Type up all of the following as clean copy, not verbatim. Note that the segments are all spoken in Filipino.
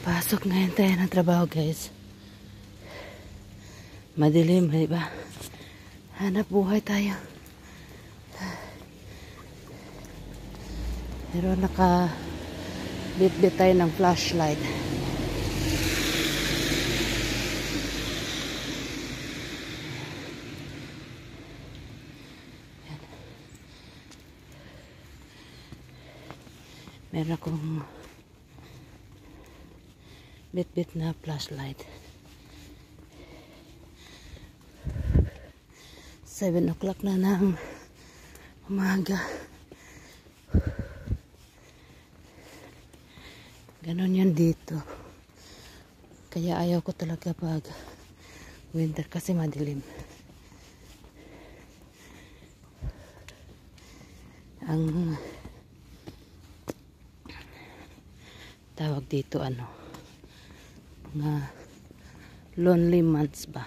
Pasok ngayon tayo ng trabaho, guys. Madilim, di ba? Hanap buhay tayo. Pero naka-bit-bit tayo ng flashlight. Meron akong bit-bit na flashlight. 7 o'clock na ng umaga. Ganon yan dito. Kaya ayaw ko talaga pag winter kasi madilim. Ang tawag dito mga lonely months ba.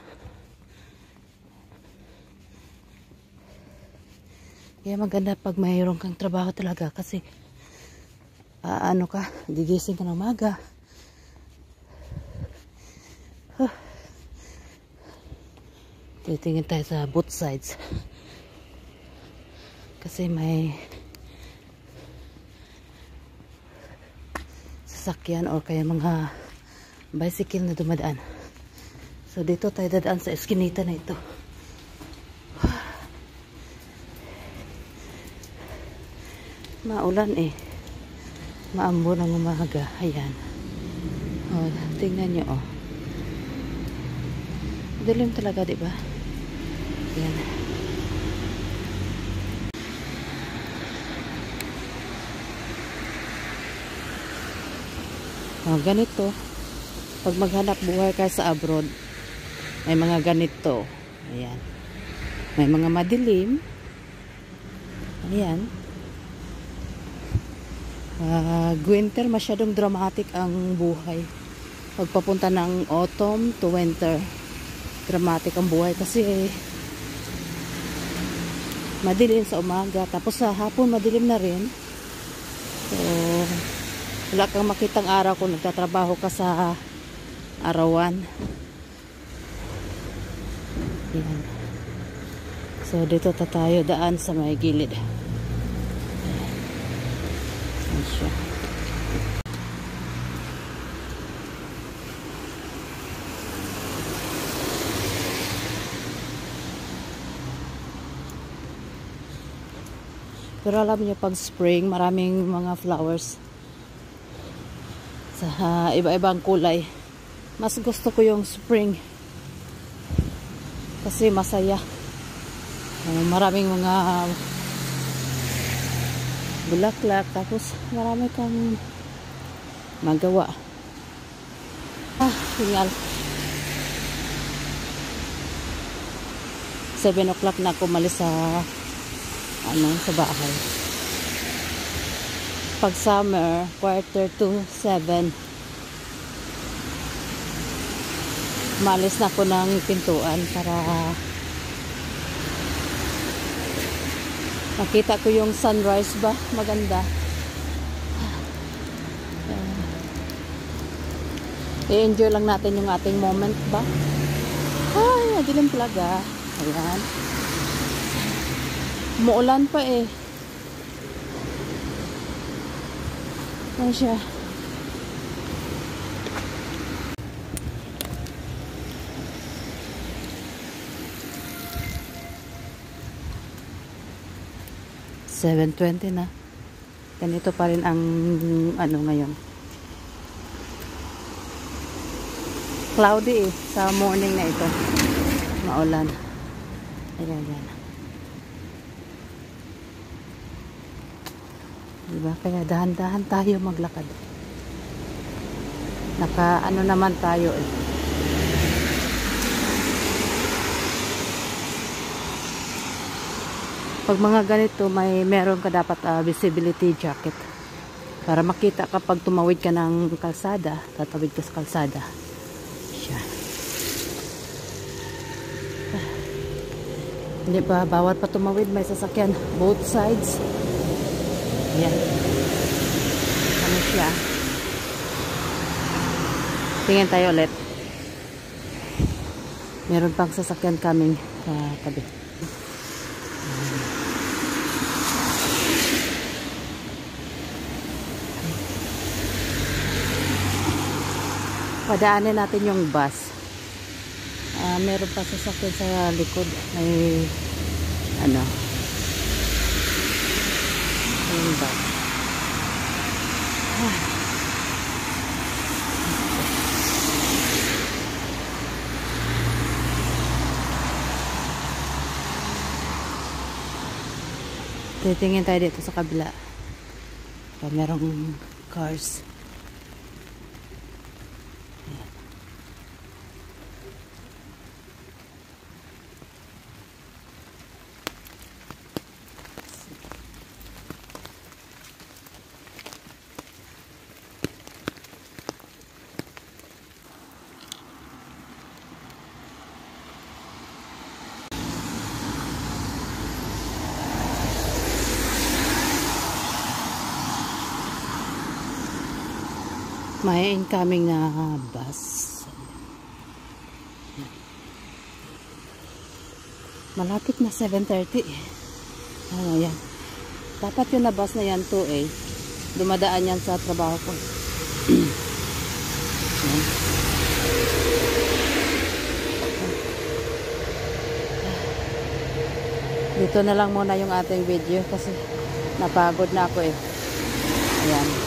Kaya maganda pag mayroon kang trabaho talaga kasi gigising ka ng umaga. Titingin tayo sa both sides. Kasi may sasakyan o kaya mga bicycle na dumadaan. So dito tayo dadaan sa eskinita na ito. Maulan eh. Maambo ng umaga. Ayan. O, tingnan nyo o. Dilim talaga, diba? Ayan. O, ganito. Pag maghanap buhay ka sa abroad, may mga ganito. Ayan. May mga madilim. Ayan. Winter, masyadong dramatic ang buhay. Pagpapunta ng autumn to winter, dramatic ang buhay kasi madilim sa umaga, tapos sa hapon madilim na rin. So wala kang makitang araw kung nagtatrabaho ka sa arawan. Yan. So dito tayo daan sa may gilid. Siya. Pero alam niyo pag spring maraming mga flowers sa iba-ibang kulay. Mas gusto ko yung spring kasi masaya. Maraming mga bulaklak, tapos marami kang magawa. Hingal. 7 o'clock na ako umalis sa sa bahay. Pag summer, 6:45 umalis na ako ng pintuan para nakita ko yung sunrise ba? Maganda. I-enjoy lang natin yung ating moment ba? Ay, madilim talaga. Ayan. Umuulan pa eh. Ayan siya. $7:20 na. Ganito pa rin ang ngayon. Cloudy eh. Sa morning na ito. Maulan. Ayan, ayan. Diba? Kaya dahan-dahan tayo maglakad. Naman tayo eh. Pag mga ganito, meron ka dapat visibility jacket para makita kapag tumawid ka ng kalsada, tatawid ka sa kalsada. Siya. Hindi pa, bawat pa tumawid, may sasakyan. Both sides. Ayan. Ano siya? Tingin tayo ulit. Meron pang sasakyan kaming sa tabi. Padaanin natin yung bus. Meron pa sasakyan sa likod. May ano, yung bus. Titingin tayo dito sa kabila. Merong cars. May incoming na bus. Malapit na 7:30. Ayan. Dapat yung na bus na yan 2A. Dumadaan yan sa trabaho ko. Dito na lang muna yung ating video kasi napagod na ako eh. Ayan.